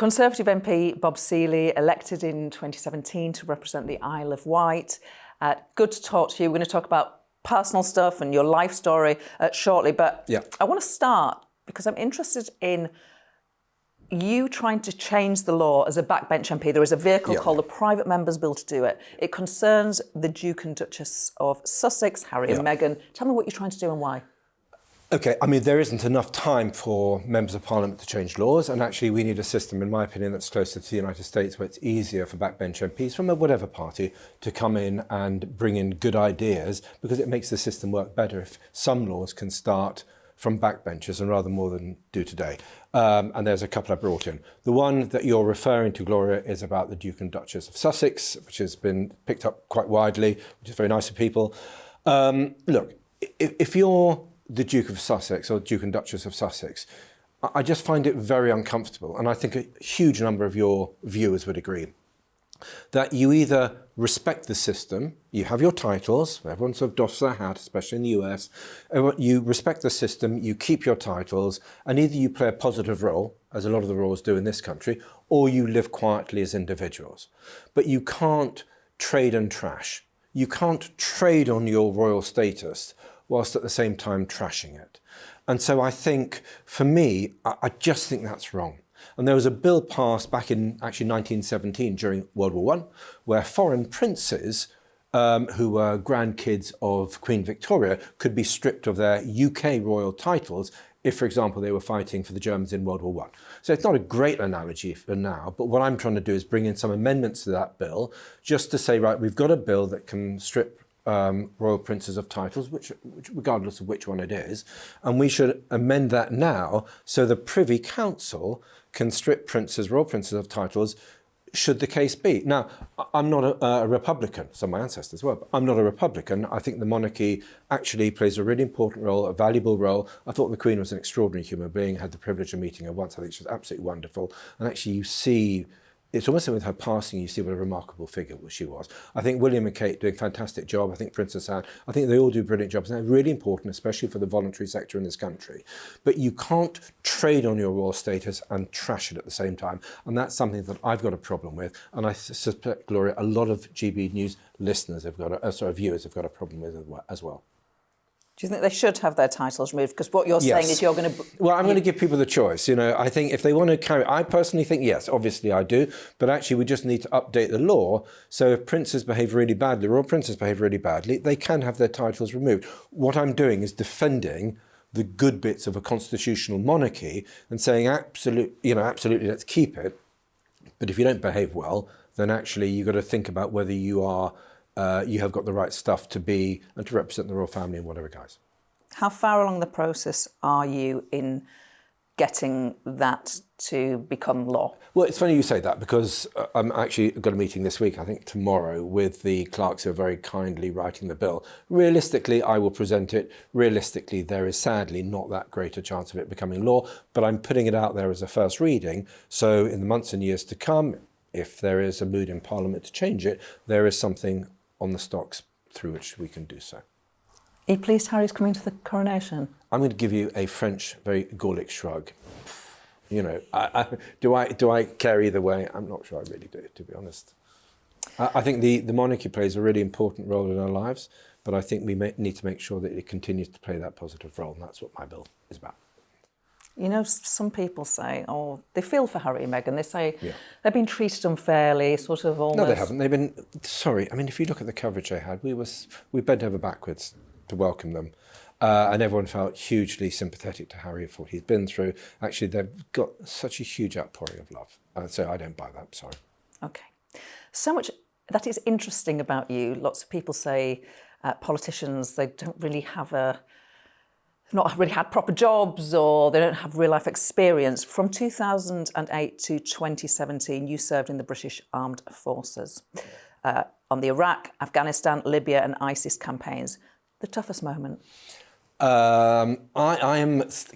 Conservative MP Bob Seely, elected in 2017 to represent the Isle of Wight. Good to talk to you. We're going to talk about personal stuff and your life story shortly, but I want to start because I'm interested in you trying to change the law as a backbench MP. There is a vehicle called the Private Members Bill to do it. It concerns the Duke and Duchess of Sussex, Harry and Meghan. Tell me what you're trying to do and why. OK, I mean, there isn't enough time for members of parliament to change laws, and actually we need a system, in my opinion, that's closer to the United States, where it's easier for backbench MPs from whatever party to come in and bring in good ideas, because it makes the system work better if some laws can start from backbenchers and rather more than do today. And there's a couple I brought in. The one that you're referring to, Gloria, is about the Duke and Duchess of Sussex, which has been picked up quite widely, which is very nice of people. Look, if you're the Duke of Sussex or Duke and Duchess of Sussex, I just find it very uncomfortable. And I think a huge number of your viewers would agree that you either respect the system, you have your titles, everyone sort of doffs their hat, especially in the US, you respect the system, you keep your titles, and either you play a positive role, as a lot of the roles do in this country, or you live quietly as individuals. But you can't trade and trash. You can't trade on your royal status whilst at the same time trashing it. And so I think, for me, I just think that's wrong. And there was a bill passed back in actually 1917 during World War I, where foreign princes who were grandkids of Queen Victoria could be stripped of their UK royal titles if, for example, they were fighting for the Germans in World War I. So it's not a great analogy for now, but what I'm trying to do is bring in some amendments to that bill just to say, right, we've got a bill that can strip royal princes of titles, which regardless of which one it is, and we should amend that now so the Privy Council can strip royal princes of titles should the case be. Now, I'm not a Republican, some of my ancestors were, but I'm not a Republican. I think the monarchy actually plays a really important role, a valuable role. I thought the Queen was an extraordinary human being, had the privilege of meeting her once. I think she was absolutely wonderful. And actually you see, it's almost like with her passing, you see what a remarkable figure she was. I think William and Kate doing a fantastic job. I think Princess Anne, I think they all do brilliant jobs. And they're really important, especially for the voluntary sector in this country. But you can't trade on your royal status and trash it at the same time. And that's something that I've got a problem with. And I suspect, Gloria, a lot of GB News listeners have got, viewers have got a problem with it as well. Do you think they should have their titles removed? Because what you're saying is you're going to... Well, I'm going to give people the choice. You know, I think if they want to carry... I personally think, yes, obviously I do. But actually, we just need to update the law. So if princes behave really badly, royal princes behave really badly, they can have their titles removed. What I'm doing is defending the good bits of a constitutional monarchy and saying, absolutely, let's keep it. But if you don't behave well, then actually you've got to think about whether you are... you have got the right stuff to be and to represent the royal family in whatever guise. How far along the process are you in getting that to become law? Well, it's funny you say that because I'm actually got a meeting this week, I think tomorrow, with the clerks who are very kindly writing the bill. Realistically, I will present it. Realistically, there is sadly not that great a chance of it becoming law, but I'm putting it out there as a first reading. So in the months and years to come, if there is a mood in Parliament to change it, there is something on the stocks through which we can do so. Are you pleased Harry's coming to the coronation? I'm going to give you a French, very Gallic shrug. You know, do I care either way? I'm not sure I really do, to be honest. I think the monarchy plays a really important role in our lives, but I think we need to make sure that it continues to play that positive role, and that's what my bill is about. You know, some people say, they feel for Harry and Meghan. They say they've been treated unfairly, sort of almost... No, they haven't. They've been... Sorry, I mean, if you look at the coverage they had, we bent over backwards to welcome them. And everyone felt hugely sympathetic to Harry for what he's been through. Actually, they've got such a huge outpouring of love. So I don't buy that, sorry. OK. So much that is interesting about you. Lots of people say politicians, they don't really have not really had proper jobs or they don't have real life experience. From 2008 to 2017, you served in the British Armed Forces on the Iraq, Afghanistan, Libya and ISIS campaigns. The toughest moment? I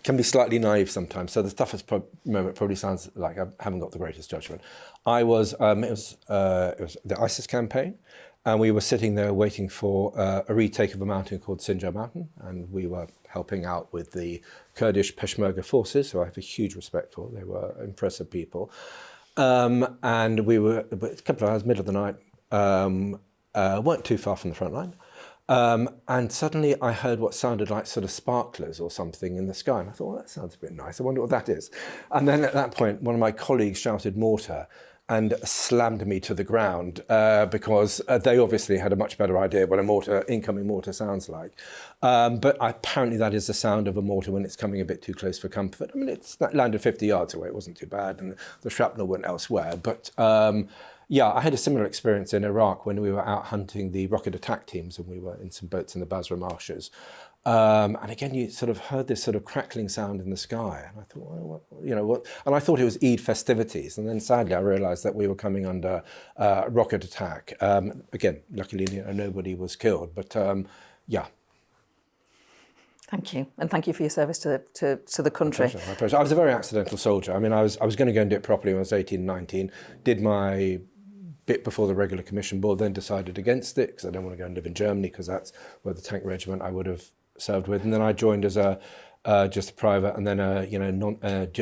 can be slightly naive sometimes, so the toughest moment probably sounds like I haven't got the greatest judgment. It was the ISIS campaign. And we were sitting there waiting for a retake of a mountain called Sinjar Mountain, and we were helping out with the Kurdish Peshmerga forces, who I have a huge respect for. They were impressive people. And we were a couple of hours, middle of the night, weren't too far from the front line. And suddenly I heard what sounded like sort of sparklers or something in the sky. And I thought, well, that sounds a bit nice. I wonder what that is. And then at that point, one of my colleagues shouted mortar and slammed me to the ground because they obviously had a much better idea what a incoming mortar sounds like. But apparently that is the sound of a mortar when it's coming a bit too close for comfort. I mean, it's landed 50 yards away. It wasn't too bad. And the shrapnel went elsewhere. But yeah, I had a similar experience in Iraq when we were out hunting the rocket attack teams and we were in some boats in the Basra marshes. And again, you sort of heard this sort of crackling sound in the sky. And I thought, well, what? And I thought it was Eid festivities. And then sadly, I realized that we were coming under rocket attack. Again, luckily, nobody was killed. But yeah. Thank you. And thank you for your service to the country. My pleasure. I was a very accidental soldier. I mean, I was going to go and do it properly when I was 18, 19. Did my bit before the regular commission board, then decided against it because I don't want to go and live in Germany because that's where the tank regiment I would have served with. And then I joined as just a private and then a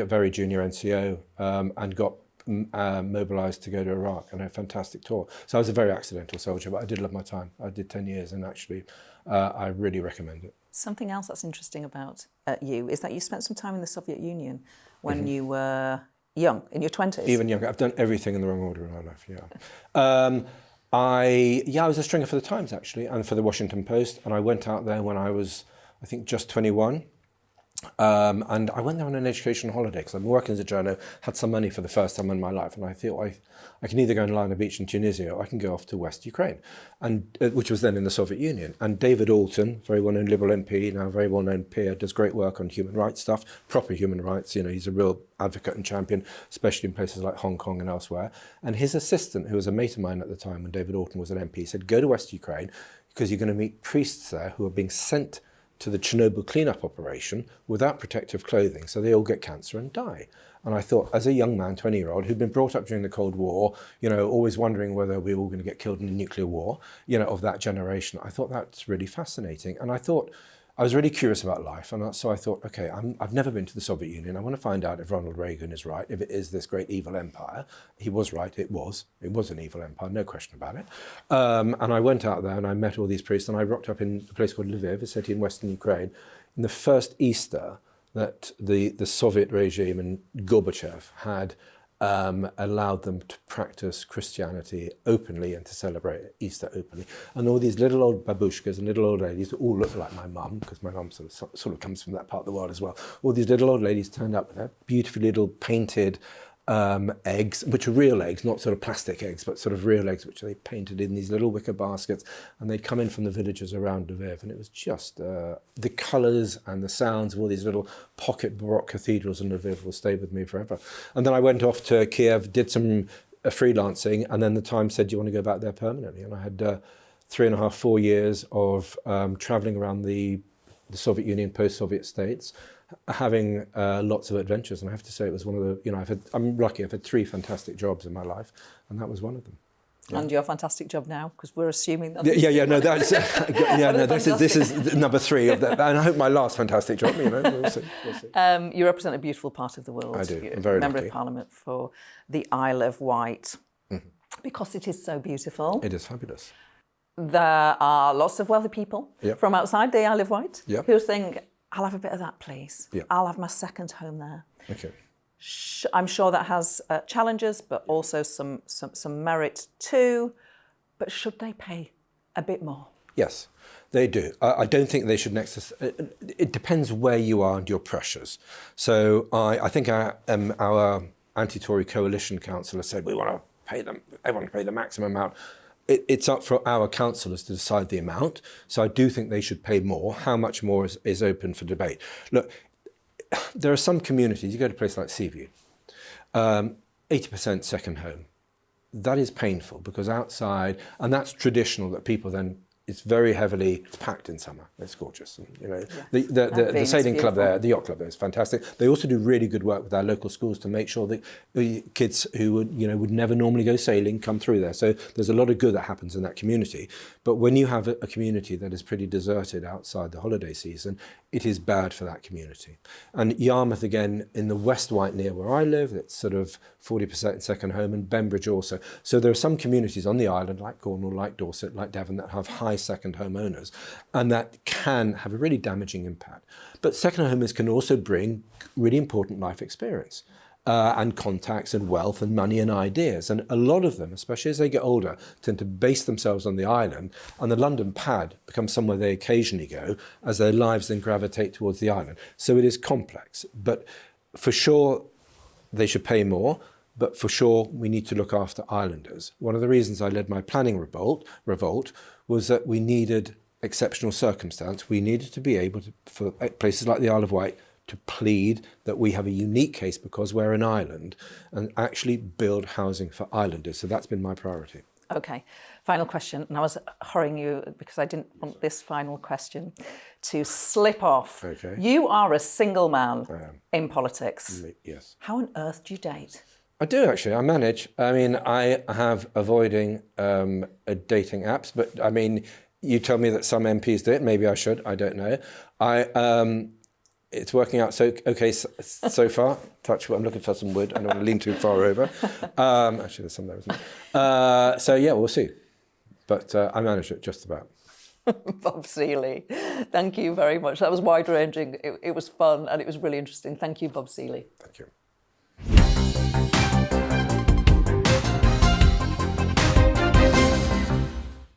very junior NCO and got mobilised to go to Iraq and a fantastic tour. So I was a very accidental soldier, but I did love my time. I did 10 years and actually I really recommend it. Something else that's interesting about you is that you spent some time in the Soviet Union when you were young, in your 20s. Even younger. I've done everything in the wrong order in my life, yeah. I was a stringer for the Times, actually, and for the Washington Post, and I went out there when I was, I think, just 21. And I went there on an educational holiday because I've been working as a journo, had some money for the first time in my life, and I thought I can either go and lie on a beach in Tunisia or I can go off to West Ukraine, and which was then in the Soviet Union. And David Alton, very well-known Liberal MP, now very well-known peer, does great work on human rights stuff, proper human rights. He's a real advocate and champion, especially in places like Hong Kong and elsewhere. And his assistant, who was a mate of mine at the time when David Alton was an MP, said, go to West Ukraine because you're going to meet priests there who are being sent to the Chernobyl cleanup operation without protective clothing, so they all get cancer and die. And I thought, as a young man, 20-year-old, who'd been brought up during the Cold War, always wondering whether we were all going to get killed in a nuclear war, of that generation, I thought that's really fascinating. And I thought, I was really curious about life, and so I thought, okay, I've never been to the Soviet Union. I want to find out if Ronald Reagan is right, if it is this great evil empire. He was right, it was an evil empire, no question about it. And I went out there and I met all these priests, and I rocked up in a place called Lviv, a city in western Ukraine, in the first Easter that the Soviet regime and Gorbachev had allowed them to practice Christianity openly and to celebrate Easter openly. And all these little old babushkas and little old ladies who all look like my mum, because my mum sort of comes from that part of the world as well. All these little old ladies turned up with their beautiful little painted eggs, which are real eggs, not sort of plastic eggs, but sort of real eggs, which they painted in these little wicker baskets, and they'd come in from the villages around Lviv, and it was just the colours and the sounds of all these little pocket Baroque cathedrals in Lviv will stay with me forever. And then I went off to Kiev, did some freelancing, and then the Times said, do you want to go back there permanently? And I had 3.5, 4 years of travelling around the Soviet Union, post-Soviet states, having lots of adventures, and I have to say it was one of the, I'm lucky, I've had 3 fantastic jobs in my life, and that was one of them. Yeah. And your fantastic job now, because we're assuming that. This is number 3 of that, and I hope my last fantastic job. We'll see. You represent a beautiful part of the world. I do. You're I'm very Member lucky. of Parliament for the Isle of Wight, because it is so beautiful. It is fabulous. There are lots of wealthy people from outside the Isle of Wight who think, I'll have a bit of that, please. Yeah. I'll have my second home there. Okay. I'm sure that has challenges, but also some merit too. But should they pay a bit more? Yes, they do. I don't think they should it depends where you are and your pressures. So I think our anti-Tory coalition councillor said, we want to pay them, everyone to pay the maximum amount. It's up for our councillors to decide the amount. So I do think they should pay more. How much more is open for debate. Look, there are some communities, you go to a place like Seaview, 80% second home. That is painful because outside, and that's traditional that people then, it's very heavily packed in summer. It's gorgeous. And, you know, the sailing club there, the yacht club there is fantastic. They also do really good work with our local schools to make sure that the kids who would never normally go sailing come through there. So there's a lot of good that happens in that community. But when you have a community that is pretty deserted outside the holiday season, it is bad for that community. And Yarmouth, again, in the West White near where I live, it's sort of 40% second home, and Bembridge also. So there are some communities on the island, like Cornwall, like Dorset, like Devon, that have high second home owners, and that can have a really damaging impact. But second home owners can also bring really important life experience. And contacts and wealth and money and ideas. And a lot of them, especially as they get older, tend to base themselves on the island, and the London pad becomes somewhere they occasionally go as their lives then gravitate towards the island. So it is complex, but for sure they should pay more, but for sure we need to look after islanders. One of the reasons I led my planning revolt was that we needed exceptional circumstance. We needed to be able to, for places like the Isle of Wight, to plead that we have a unique case because we're an island, and actually build housing for islanders. So that's been my priority. Okay, final question. And I was hurrying you because I didn't want this final question to slip off. Okay. You are a single man in politics. Yes. How on earth do you date? I do, actually. I manage. I mean, I have avoiding dating apps, but I mean, you tell me that some MPs do it. Maybe I should. I don't know. It's working out so far. Touch wood. I'm looking for some wood. I don't want to lean too far over. Actually, there's some there, isn't there? So yeah, we'll see. But I manage it just about. Bob Seely, thank you very much. That was wide-ranging. It was fun and it was really interesting. Thank you, Bob Seely. Thank you.